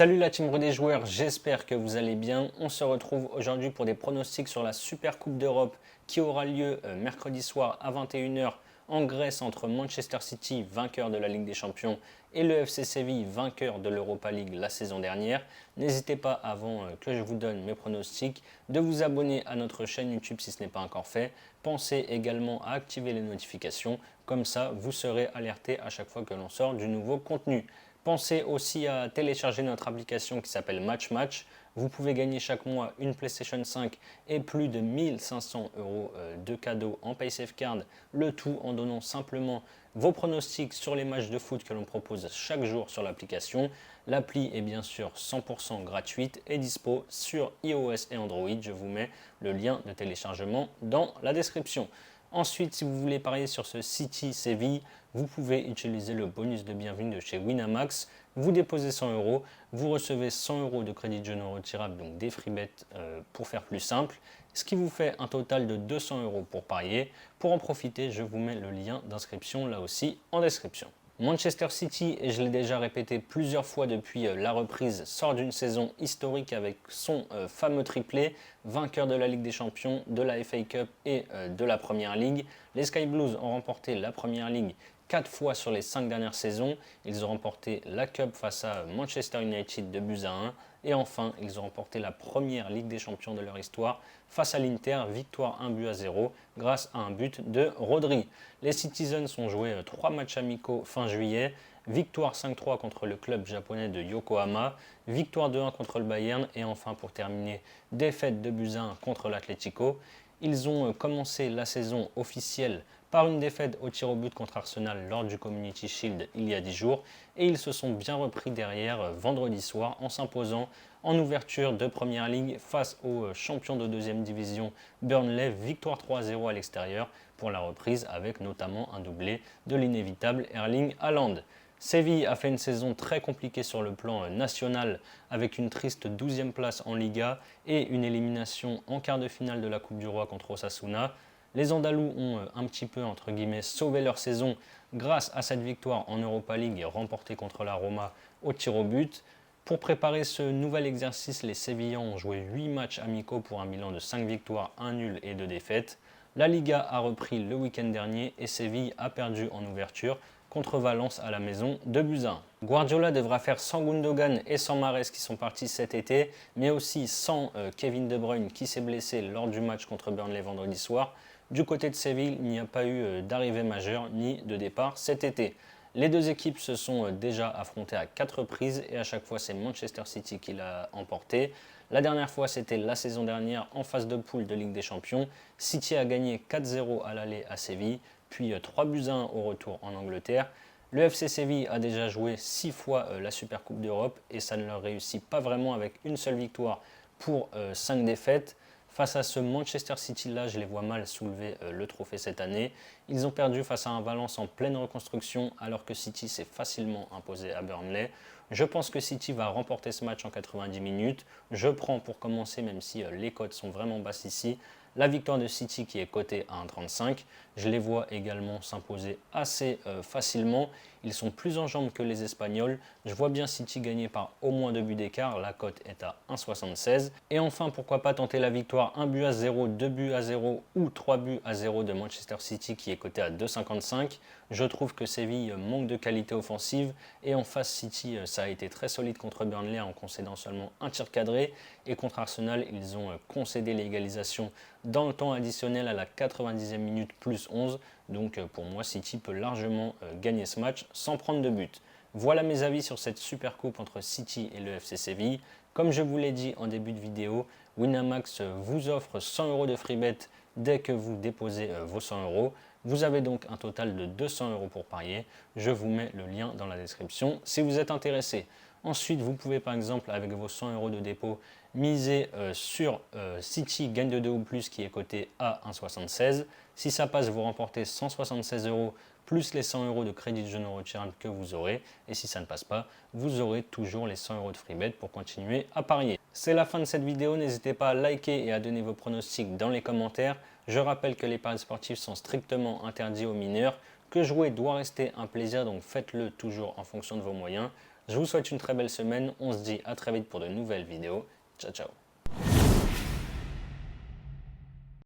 Salut la team des joueurs, j'espère que vous allez bien. On se retrouve aujourd'hui pour des pronostics sur la Super Coupe d'Europe qui aura lieu mercredi soir à 21h en Grèce entre Manchester City, vainqueur de la Ligue des Champions, et le FC Séville, vainqueur de l'Europa League la saison dernière. N'hésitez pas, avant que je vous donne mes pronostics, de vous abonner à notre chaîne YouTube si ce n'est pas encore fait. Pensez également à activer les notifications, comme ça vous serez alerté à chaque fois que l'on sort du nouveau contenu. Pensez aussi à télécharger notre application qui s'appelle Match Match. Vous pouvez gagner chaque mois une PlayStation 5 et plus de 1500 euros de cadeaux en PaySafeCard. Le tout en donnant simplement vos pronostics sur les matchs de foot que l'on propose chaque jour sur l'application. L'appli est bien sûr 100% gratuite et dispo sur iOS et Android. Je vous mets le lien de téléchargement dans la description. Ensuite, si vous voulez parier sur ce City Séville, vous pouvez utiliser le bonus de bienvenue de chez Winamax. Vous déposez 100 euros, vous recevez 100 euros de crédit de jeu non retirable, donc des free bets pour faire plus simple, ce qui vous fait un total de 200 euros pour parier. Pour en profiter, je vous mets le lien d'inscription là aussi en description. Manchester City, et je l'ai déjà répété plusieurs fois depuis la reprise, sort d'une saison historique avec son fameux triplé, vainqueur de la Ligue des Champions, de la FA Cup et de la Première Ligue. Les Sky Blues ont remporté la Première Ligue 4 fois sur les 5 dernières saisons. Ils ont remporté la Cup face à Manchester United de buts à 1. Et enfin, ils ont remporté la première Ligue des Champions de leur histoire face à l'Inter, victoire 1 but à 0 grâce à un but de Rodri. Les Citizens ont joué 3 matchs amicaux fin juillet, victoire 5-3 contre le club japonais de Yokohama, victoire 2-1 contre le Bayern et enfin pour terminer, défaite de buts à 1 contre l'Atlético. Ils ont commencé la saison officielle par une défaite au tir au but contre Arsenal lors du Community Shield il y a 10 jours et ils se sont bien repris derrière vendredi soir en s'imposant en ouverture de Première Ligue face aux champions de deuxième division Burnley, victoire 3-0 à l'extérieur pour la reprise avec notamment un doublé de l'inévitable Erling Haaland. Séville a fait une saison très compliquée sur le plan national avec une triste 12e place en Liga et une élimination en quart de finale de la Coupe du Roi contre Osasuna. Les Andalous ont un petit peu entre guillemets sauvé leur saison grâce à cette victoire en Europa League remportée contre la Roma au tir au but. Pour préparer ce nouvel exercice, les Sévillans ont joué 8 matchs amicaux pour un bilan de 5 victoires, 1 nul et 2 défaites. La Liga a repris le week-end dernier et Séville a perdu en ouverture contre Valence à la maison 2 buts à 1. Guardiola devra faire sans Gundogan et sans Mahrez qui sont partis cet été, mais aussi sans Kevin De Bruyne qui s'est blessé lors du match contre Burnley vendredi soir. Du côté de Séville, il n'y a pas eu d'arrivée majeure ni de départ cet été. Les deux équipes se sont déjà affrontées à 4 reprises et à chaque fois c'est Manchester City qui l'a emporté. La dernière fois c'était la saison dernière en phase de poule de Ligue des Champions. City a gagné 4-0 à l'aller à Séville, puis 3 buts à 1 au retour en Angleterre. Le FC Séville a déjà joué 6 fois la Super Coupe d'Europe et ça ne leur réussit pas vraiment avec une seule victoire pour 5 défaites. Face à ce Manchester City-là, je les vois mal soulever le trophée cette année. Ils ont perdu face à un Valence en pleine reconstruction alors que City s'est facilement imposé à Burnley. Je pense que City va remporter ce match en 90 minutes. Je prends pour commencer, même si les cotes sont vraiment basses ici, la victoire de City qui est cotée à 1,35. Je les vois également s'imposer assez facilement. Ils sont plus en jambes que les Espagnols. Je vois bien City gagner par au moins 2 buts d'écart. La cote est à 1,76. Et enfin, pourquoi pas tenter la victoire 1 but à 0, 2 buts à 0 ou 3 buts à 0 de Manchester City qui est coté à 2,55. Je trouve que Séville manque de qualité offensive et en face City, ça a été très solide contre Burnley en concédant seulement un tir cadré. Et contre Arsenal, ils ont concédé l'égalisation dans le temps additionnel à la 90e minute plus 11. Donc pour moi, City peut largement gagner ce match sans prendre de but. Voilà mes avis sur cette super coupe entre City et le FC Séville. Comme je vous l'ai dit en début de vidéo, Winamax vous offre 100 euros de free bet dès que vous déposez vos 100 euros. Vous avez donc un total de 200 euros pour parier. Je vous mets le lien dans la description si vous êtes intéressé. Ensuite, vous pouvez par exemple avec vos 100 euros de dépôt miser sur City gagne de 2 ou plus qui est coté à 1,76. Si ça passe, vous remportez 176 euros plus les 100 euros de crédit de jeu non retirable que vous aurez. Et si ça ne passe pas, vous aurez toujours les 100 euros de free bet pour continuer à parier. C'est la fin de cette vidéo. N'hésitez pas à liker et à donner vos pronostics dans les commentaires. Je rappelle que les paris sportifs sont strictement interdits aux mineurs, que jouer doit rester un plaisir, donc faites-le toujours en fonction de vos moyens. Je vous souhaite une très belle semaine. On se dit à très vite pour de nouvelles vidéos. Ciao, ciao.